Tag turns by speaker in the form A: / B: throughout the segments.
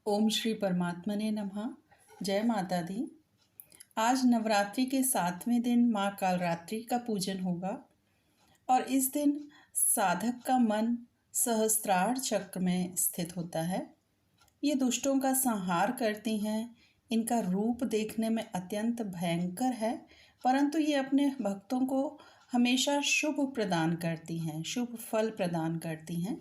A: ओम श्री परमात्मने नमः। जय माता दी। आज नवरात्रि के 7वें दिन माँ कालरात्रि का पूजन होगा और इस दिन साधक का मन सहस्त्रार चक्र में स्थित होता है। ये दुष्टों का संहार करती हैं। इनका रूप देखने में अत्यंत भयंकर है, परंतु ये अपने भक्तों को हमेशा शुभ प्रदान करती हैं, शुभ फल प्रदान करती हैं।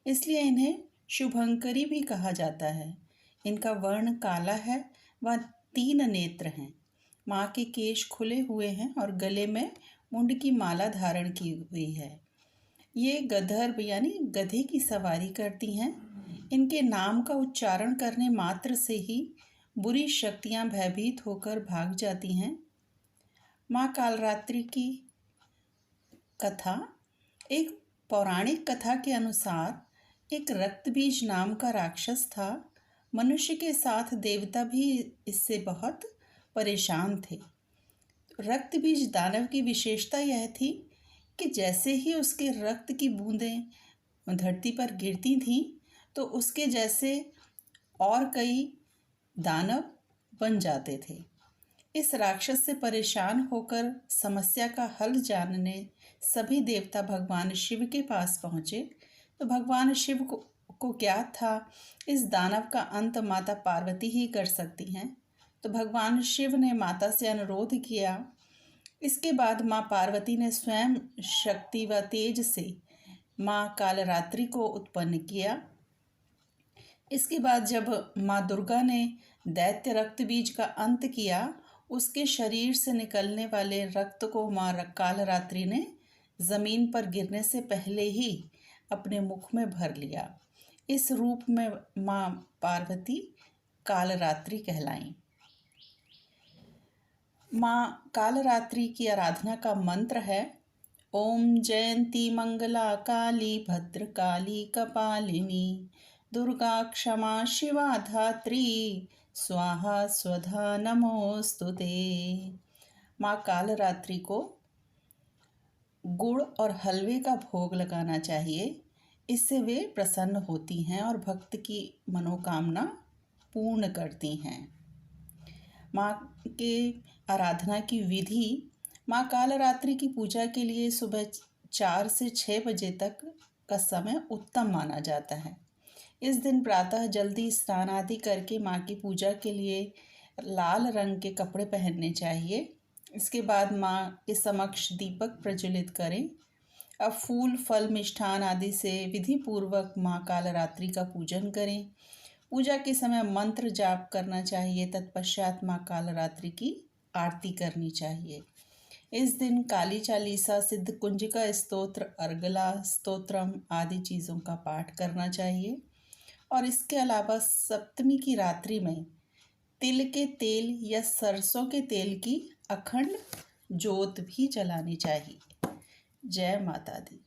A: इसलिए इन्हें शुभंकरी भी कहा जाता है। इनका वर्ण काला है व 3 नेत्र हैं। माँ के केश खुले हुए हैं और गले में मुंड की माला धारण की हुई है। ये गधर्व यानी गधे की सवारी करती हैं। इनके नाम का उच्चारण करने मात्र से ही बुरी शक्तियाँ भयभीत होकर भाग जाती हैं। माँ कालरात्रि की कथा। एक पौराणिक कथा के अनुसार एक रक्तबीज नाम का राक्षस था। मनुष्य के साथ देवता भी इससे बहुत परेशान थे। रक्तबीज दानव की विशेषता यह थी कि जैसे ही उसके रक्त की बूंदें धरती पर गिरती थीं तो उसके जैसे और कई दानव बन जाते थे। इस राक्षस से परेशान होकर समस्या का हल जानने सभी देवता भगवान शिव के पास पहुँचे। तो भगवान शिव को ज्ञात था इस दानव का अंत माता पार्वती ही कर सकती हैं। तो भगवान शिव ने माता से अनुरोध किया। इसके बाद माँ पार्वती ने स्वयं शक्ति व तेज से माँ कालरात्रि को उत्पन्न किया। इसके बाद जब माँ दुर्गा ने दैत्य रक्तबीज का अंत किया, उसके शरीर से निकलने वाले रक्त को माँ कालरात्रि ने जमीन पर गिरने से पहले ही अपने मुख में भर लिया। इस रूप में माँ पार्वती कालरात्रि कहलाईं। माँ कालरात्रि की आराधना का मंत्र है ओम जयंती मंगला काली भद्रकाली कपालिनी दुर्गा क्षमा शिवा धात्री स्वाहा स्वधा नमोस्तुते। माँ कालरात्रि को गुड़ और हलवे का भोग लगाना चाहिए। इससे वे प्रसन्न होती हैं और भक्त की मनोकामना पूर्ण करती हैं। माँ के आराधना की विधि। माँ कालरात्रि की पूजा के लिए सुबह 4 से 6 बजे तक का समय उत्तम माना जाता है। इस दिन प्रातः जल्दी स्नान आदि करके माँ की पूजा के लिए लाल रंग के कपड़े पहनने चाहिए। इसके बाद माँ के समक्ष दीपक प्रज्वलित करें। अब फूल फल मिष्ठान आदि से विधि पूर्वक माँ कालरात्रि का पूजन करें। पूजा के समय मंत्र जाप करना चाहिए। तत्पश्चात माँ कालरात्रि की आरती करनी चाहिए। इस दिन काली चालीसा, सिद्ध कुंजिका स्तोत्र, अर्गला स्तोत्रम आदि चीज़ों का पाठ करना चाहिए। और इसके अलावा सप्तमी की रात्रि में तिल के तेल या सरसों के तेल की अखंड जोत भी जलानी चाहिए। जय माता दी।